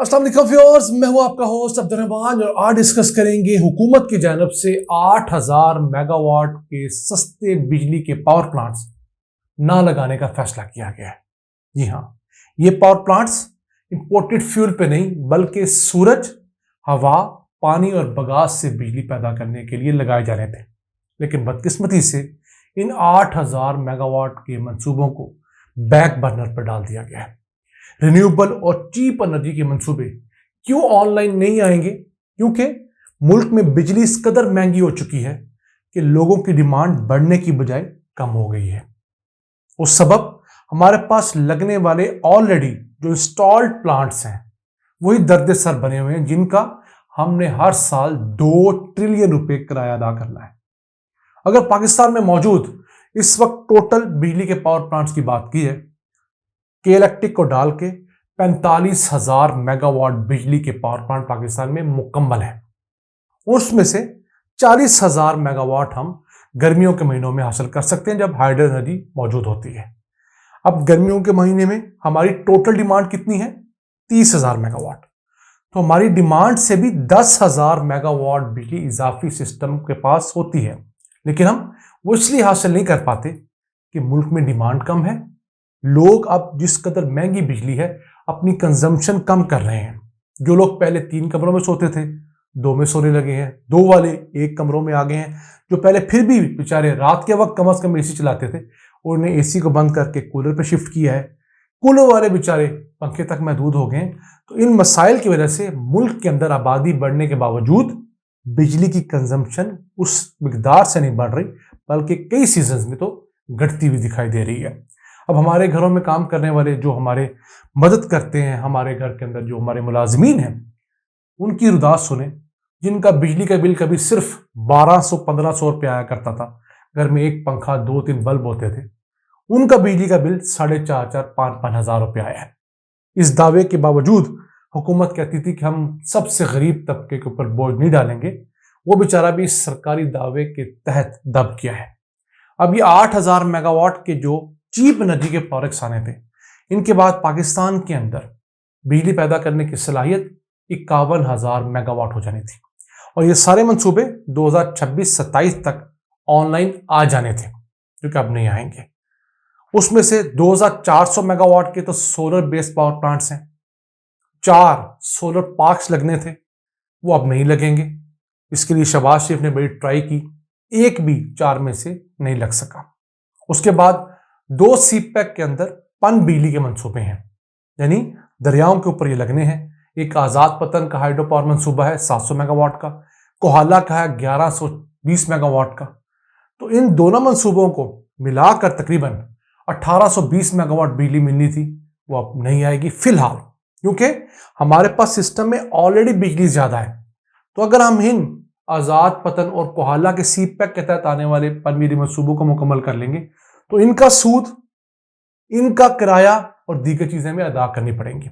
अस्सलाम वालेकुम व्यूअर्स, मैं हूं आपका होस्ट अब्दुर्रहमान और आज डिस्कस करेंगे हुकूमत की जानब से 8000 मेगावाट के सस्ते बिजली के पावर प्लांट्स ना लगाने का फैसला किया गया है। जी हाँ, ये पावर प्लांट्स इंपोर्टेड फ्यूल पे नहीं बल्कि सूरज, हवा, पानी और बगास से बिजली पैदा करने के लिए लगाए जाने थे। लेकिन बदकिस्मती से इन 8000 मेगावाट के मंसूबों को बैक बर्नर पर डाल दिया गया है। रिन्यूएबल और चीप एनर्जी के मंसूबे क्यों ऑनलाइन नहीं आएंगे? क्योंकि मुल्क में बिजली इस कदर महंगी हो चुकी है कि लोगों की डिमांड बढ़ने की बजाय कम हो गई है। उस सबब हमारे पास लगने वाले ऑलरेडी जो इंस्टॉल्ड प्लांट्स हैं वही दर्द सर बने हुए हैं, जिनका हमने हर साल 2 ट्रिलियन रुपए किराया अदा करना है। अगर पाकिस्तान में मौजूद इस वक्त टोटल बिजली के पावर प्लांट्स की बात की है, के इलेक्ट्रिक को डाल के 45,000 मेगावाट बिजली के पावर प्लांट पाकिस्तान में मुकम्मल है। उसमें से 40,000 मेगावाट हम गर्मियों के महीनों में हासिल कर सकते हैं जब हाइड्रो एनर्जी मौजूद होती है। अब गर्मियों के महीने में हमारी टोटल डिमांड कितनी है? 30,000 मेगावाट। तो हमारी डिमांड से भी 10,000 मेगावाट बिजली इजाफी सिस्टम के पास होती है, लेकिन हम वो इसलिए हासिल नहीं कर पाते कि मुल्क में डिमांड कम है। लोग अब जिस कदर महंगी बिजली है अपनी कंजम्पशन कम कर रहे हैं। जो लोग पहले 3 कमरों में सोते थे 2 में सोने लगे हैं, 2 वाले 1 कमरों में आ गए हैं। जो पहले फिर भी बेचारे रात के वक्त कम से कम एसी चलाते थे, उन्होंने एसी को बंद करके कूलर पर शिफ्ट किया है। कूलर वाले बेचारे पंखे तक महदूद हो गए हैं। तो इन मसाइल की वजह से मुल्क के अंदर आबादी बढ़ने के बावजूद बिजली की कंजम्पशन उस मिकदार से नहीं बढ़ रही, बल्कि कई सीजन में तो घटती हुई दिखाई दे रही है। अब हमारे घरों में काम करने वाले जो हमारे मदद करते हैं, हमारे घर के अंदर जो हमारे मुलाजमीन हैं, उनकी रुदास सुने, जिनका बिजली का बिल कभी सिर्फ 1200-1500 रुपये आया करता था, घर में एक पंखा 2-3 बल्ब होते थे, उनका बिजली का बिल 4,500-5,000 हजार रुपये आया है। इस दावे के बावजूद हुकूमत कहती थी कि हम सबसे गरीब तबके के ऊपर बोझ नहीं डालेंगे। वो बेचारा भी इस सरकारी दावे के तहत दब गया है। अब ये 8000 मेगावाट के जो चीप एनर्जी के प्रोडक्ट्स आने थे, इनके बाद पाकिस्तान के अंदर बिजली पैदा करने की सलाहियत 51,000 मेगावाट हो जानी थी और ये सारे मंसूबे 2026-27 तक ऑनलाइन आ जाने थे, जो कि अब नहीं आएंगे। उसमें से 2400 मेगावाट के तो सोलर बेस्ड पावर प्लांट्स हैं, 4 सोलर पार्क्स लगने थे, वो अब नहीं लगेंगे। इसके लिए शहबाज शरीफ ने बड़ी ट्राई की, एक भी 4 में से नहीं लग सका। उसके बाद 2 सीपैक के अंदर पन बिजली के मंसूबे हैं, यानी दरियाओं के ऊपर ये लगने हैं। एक आज़ाद पतन का हाइड्रो पावर मंसूबा है 700 मेगावाट का, कोहाला का है 1120 मेगावाट का। तो इन दोनों मंसूबों को मिलाकर तकरीबन 1820 मेगावाट बिजली मिलनी थी, वो अब नहीं आएगी फिलहाल, क्योंकि हमारे पास सिस्टम में ऑलरेडी बिजली ज्यादा है। तो अगर हम इन आज़ाद पतन और कोहाला के सीपैक के तहत आने वाले पन बिजली मंसूबों को मुकम्मल कर लेंगे तो इनका सूद, इनका किराया और दीगर चीजें हमें अदा करनी पड़ेंगी।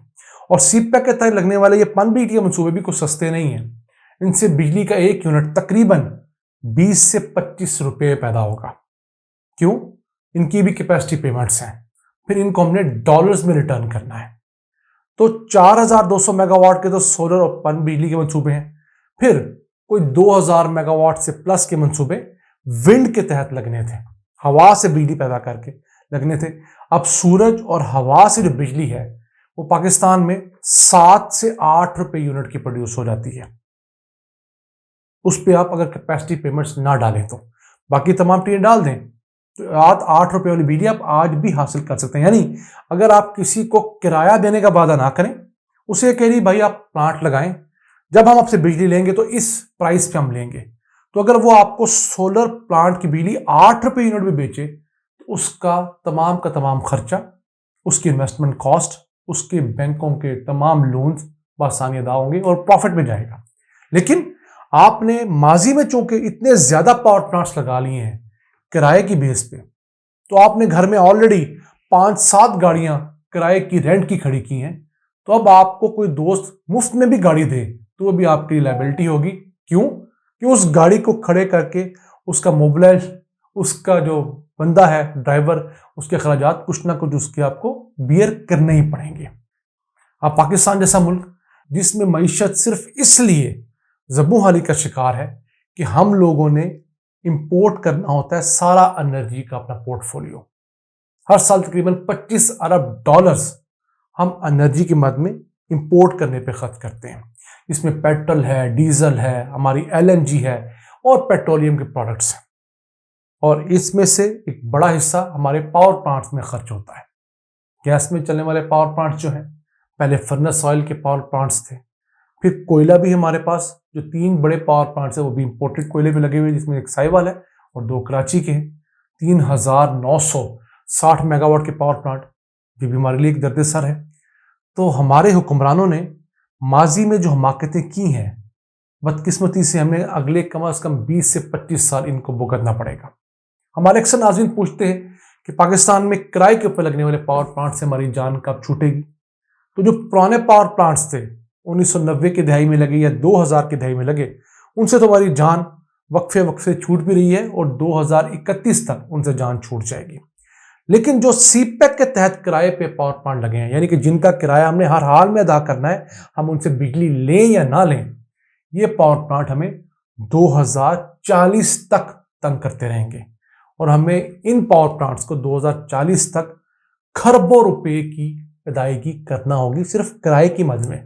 और सीपैक के तहत लगने वाले ये पन बिजली के मंसूबे भी कुछ सस्ते नहीं हैं। इनसे बिजली का 1 यूनिट तकरीबन 20 से 25 रुपये पैदा होगा। क्यों? इनकी भी कैपेसिटी पेमेंट्स हैं, फिर इनको हमने डॉलर्स में रिटर्न करना है। तो 4200 मेगावाट के तो सोलर और पन बिजली के मंसूबे हैं, फिर कोई 2000 मेगावाट से प्लस के मंसूबे विंड के तहत लगने थे, हवा से बिजली पैदा करके लगने थे। अब सूरज और हवा से जो बिजली है वो पाकिस्तान में 7 से 8 रुपए यूनिट की प्रोड्यूस हो जाती है। उस पर आप अगर कैपेसिटी पेमेंट्स ना डालें तो बाकी तमाम चीजें डाल दें तो 8 रुपए वाली बिजली आप आज भी हासिल कर सकते हैं। यानी अगर आप किसी को किराया देने का वादा ना करें, उसे कह रही भाई आप प्लांट लगाएं, जब हम आपसे बिजली लेंगे तो इस प्राइस पे हम लेंगे। तो अगर वो आपको सोलर प्लांट की बिजली 8 रुपए यूनिट में बेचे तो उसका का तमाम खर्चा, उसकी इन्वेस्टमेंट कॉस्ट, उसके बैंकों के तमाम लोन्स बआसानी अदा होंगे और प्रॉफिट में जाएगा। लेकिन आपने माजी में चूंकि इतने ज्यादा पावर प्लांट्स लगा लिए हैं किराए की बेस पे, तो आपने घर में ऑलरेडी 5-7 गाड़ियां किराए की रेंट की खड़ी की हैं। तो अब आपको कोई दोस्त मुफ्त में भी गाड़ी दे तो वो भी आपकी लायबिलिटी होगी। क्यों? कि उस गाड़ी को खड़े करके उसका मोबाइल, उसका जो बंदा है ड्राइवर, उसके खर्चात कुछ ना कुछ उसके आपको बियर करने ही पड़ेंगे। अब पाकिस्तान जैसा मुल्क जिसमें मईशत सिर्फ इसलिए ज़बूहाली का शिकार है कि हम लोगों ने इंपोर्ट करना होता है सारा एनर्जी का अपना पोर्टफोलियो। हर साल तकरीबन 25 अरब डॉलर्स हम एनर्जी की मद में इंपोर्ट करने पे खर्च करते हैं। इसमें पेट्रोल है, डीजल है, हमारी एलएनजी है और पेट्रोलियम के प्रोडक्ट्स हैं। और इसमें से एक बड़ा हिस्सा हमारे पावर प्लांट्स में खर्च होता है। गैस में चलने वाले पावर प्लांट्स जो हैं, पहले फर्नेस ऑयल के पावर प्लांट्स थे, फिर कोयला भी हमारे पास जो 3 बड़े पावर प्लांट्स हैं वो भी इंपोर्टेड कोयले भी लगे हुए हैं, जिसमें एक साहिवाल है और 2 कराची के हैं। 3960 मेगावाट के पावर प्लांट, ये भी हमारे लिए एक दर्द सर है। तो हमारे हुक्मरानों ने माजी में जो हमाकतें की हैं, बदकिस्मती से हमें अगले कम से कम 20 से 25 साल इनको भुगतना पड़ेगा। हमारे अक्सर नाज़रीन पूछते हैं कि पाकिस्तान में किराए के ऊपर लगने वाले पावर प्लांट से हमारी जान कब छूटेगी। तो जो पुराने पावर प्लांट्स थे 1990 की दहाई में लगे या 2000 की दहाई में लगे, उनसे तो हमारी जान वक्फे वक्फे छूट भी रही है और 2031 तक उनसे जान छूट जाएगी। लेकिन जो सीपेक के तहत किराए पे पावर प्लांट लगे हैं, यानी कि जिनका किराया हमने हर हाल में अदा करना है, हम उनसे बिजली लें या ना लें, ये पावर प्लांट हमें 2040 तक तंग करते रहेंगे और हमें इन पावर प्लांट्स को 2040 तक खरबों रुपए की अदायगी करना होगी सिर्फ किराए की मद में।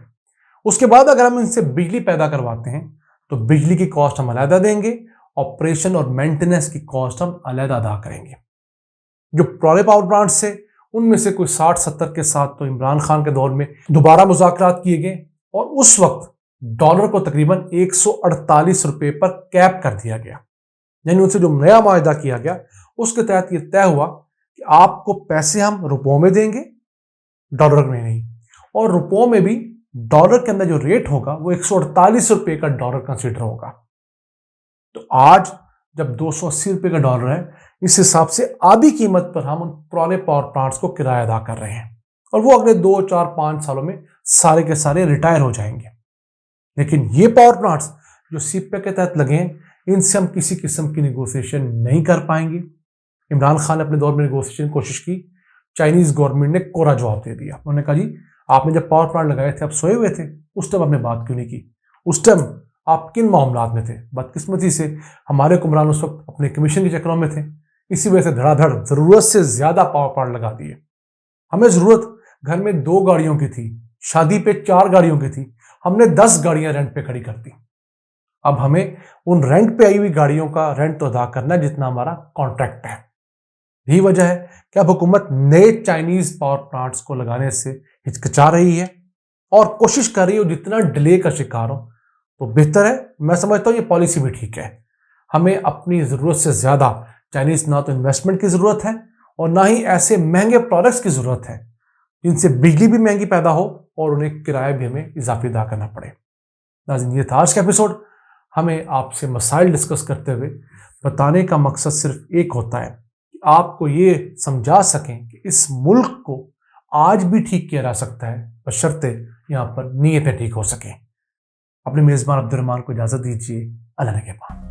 उसके बाद अगर हम इनसे बिजली पैदा करवाते हैं तो बिजली की कॉस्ट हम अलहदा देंगे, ऑपरेशन और मेंटेनेंस की कॉस्ट हम अलहदा अदा करेंगे। जो पुराने पावर प्लांट्स थे उनमें से कोई 60-70 के साथ तो इमरान खान के दौर में दोबारा मुज़ाकरात किए गए और उस वक्त डॉलर को तकरीबन 148 रुपए पर कैप कर दिया गया। यानी उनसे जो नया माहिदा किया गया उसके तहत यह तय हुआ कि आपको पैसे हम रुपयों में देंगे, डॉलर में नहीं, और रुपयों में भी डॉलर के अंदर जो रेट होगा वो 148 रुपए का डॉलर कंसीडर होगा। तो आज जब 280 रुपए का डॉलर है, इस हिसाब से आधी कीमत पर हम उन पुराने पावर प्लांट्स को किराया अदा कर रहे हैं और वो अगले 2, 4, 5 सालों में सारे के सारे रिटायर हो जाएंगे। लेकिन ये पावर प्लांट्स जो सीपेक के तहत लगे हैं, इनसे हम किसी किस्म की निगोशिएशन नहीं कर पाएंगे। इमरान खान ने अपने दौर में निगोशिएशन की कोशिश की, चाइनीज गवर्नमेंट ने कोरा जवाब दे दिया। उन्होंने कहा जी आपने जब पावर प्लांट लगाए थे आप सोए हुए थे, उस टाइम आपने बात क्यों नहीं की, उस टाइम आप किन मामलात में थे। बदकिस्मती से हमारे हुक्मरान उस वक्त अपने कमीशन के चक्रों में थे, इसी वजह से धड़ाधड़ जरूरत से ज्यादा पावर प्लांट लगा दिए। हमें जरूरत घर में 2 गाड़ियों की थी, शादी पे 4 गाड़ियों की थी, हमने 10 गाड़ियां रेंट पे खड़ी कर दी। अब हमें उन रेंट पे आई हुई गाड़ियों का रेंट तो अदा करना है जितना हमारा कॉन्ट्रैक्ट है। यही वजह है कि अब हुकूमत नए चाइनीज पावर प्लांट्स को लगाने से हिचकिचा रही है और कोशिश कर रही है जितना डिले का शिकार हो तो बेहतर है। मैं समझता हूँ ये पॉलिसी भी ठीक है। हमें अपनी ज़रूरत से ज़्यादा चाइनीज ना तो इन्वेस्टमेंट की ज़रूरत है और ना ही ऐसे महंगे प्रोडक्ट्स की ज़रूरत है जिनसे बिजली भी महंगी पैदा हो और उन्हें किराया भी हमें इजाफी अदा करना पड़े। नाज़रीन, ये था आज का एपिसोड। हमें आपसे मसाइल डिस्कस करते हुए बताने का मकसद सिर्फ एक होता है कि आपको ये समझा सकें कि इस मुल्क को आज भी ठीक किया जा सकता है, बशर्ते यहाँ पर नीयतें ठीक हो सकें। अपने मेज़बान अब्दुर्रहमान को इजाज़त दीजिए। अल्लाह के पास।